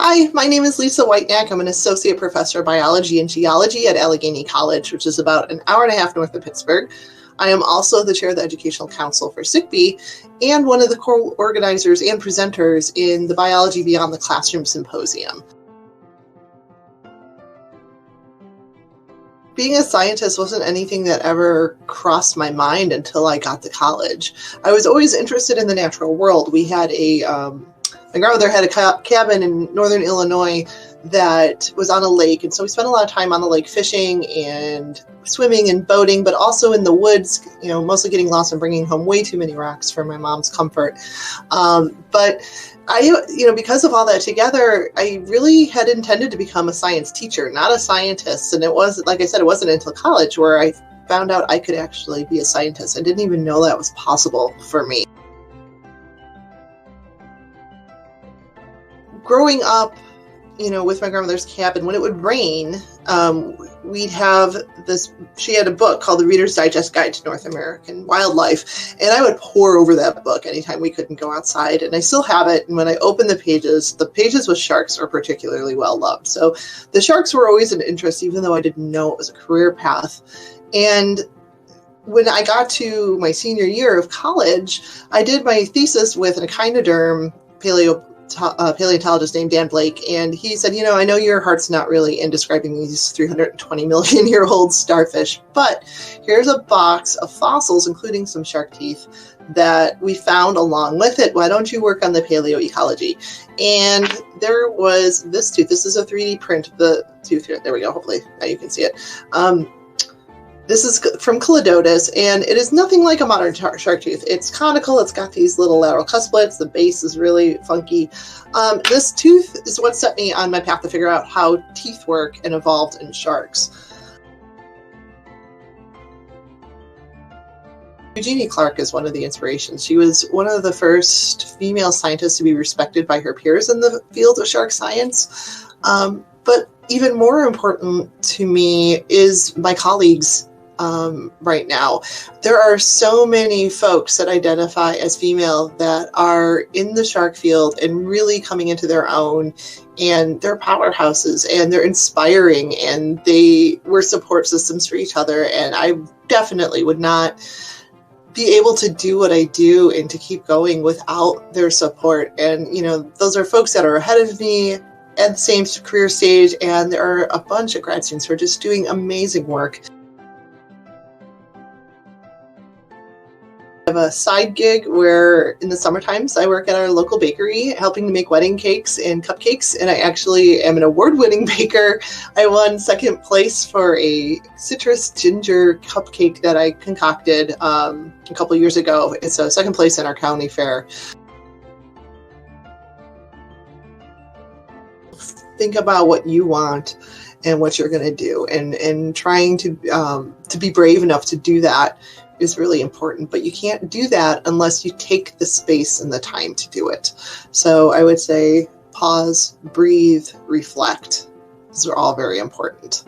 Hi, my name is Lisa Whitenack. I'm an associate professor of biology and geology at Allegheny College, which is about an hour and a half north of Pittsburgh. I am also the chair of the Educational Council for SICB and one of the co-organizers and presenters in the Biology Beyond the Classroom Symposium. Being a scientist wasn't anything that ever crossed my mind until I got to college. I was always interested in the natural world. We had my grandmother had a cabin in northern Illinois that was on a lake, and so we spent a lot of time on the lake fishing and swimming and boating, but also in the woods, mostly getting lost and bringing home way too many rocks for my mom's comfort. But I, because of all that together, I really had intended to become a science teacher, not a scientist. And it was, like I said, it wasn't until college where I found out I could actually be a scientist. I didn't even know that was possible for me. Growing up, with my grandmother's cabin, when it would rain, we'd have she had a book called The Reader's Digest Guide to North American Wildlife, and I would pore over that book anytime we couldn't go outside, and I still have it, and when I open the pages with sharks are particularly well loved. So the sharks were always an interest, even though I didn't know it was a career path. And when I got to my senior year of college, I did my thesis with an echinoderm paleontologist named Dan Blake, and he said, I know your heart's not really in describing these 320 million year old starfish, but here's a box of fossils, including some shark teeth that we found along with it. Why don't you work on the paleoecology? And there was this tooth. This is a 3D print of the tooth here. There we go. Hopefully now you can see it. This is from Calidotus, and it is nothing like a modern shark tooth. It's conical, it's got these little lateral cusplets, the base is really funky. This tooth is what set me on my path to figure out how teeth work and evolved in sharks. Eugenie Clark is one of the inspirations. She was one of the first female scientists to be respected by her peers in the field of shark science. But even more important to me is my colleagues right now. There are so many folks that identify as female that are in the shark field and really coming into their own, and they're powerhouses and they're inspiring, and we're support systems for each other. And I definitely would not be able to do what I do and to keep going without their support. And, those are folks that are ahead of me at the same career stage, and there are a bunch of grad students who are just doing amazing work. I have a side gig where in the summer times I work at our local bakery helping to make wedding cakes and cupcakes, and I actually am an award-winning baker. I won second place for a citrus ginger cupcake that I concocted a couple years ago. It's a second place in our county fair. Think about what you want and what you're going to do, and trying to be brave enough to do that is really important. But you can't do that unless you take the space and the time to do it. So I would say pause, breathe, reflect. These are all very important.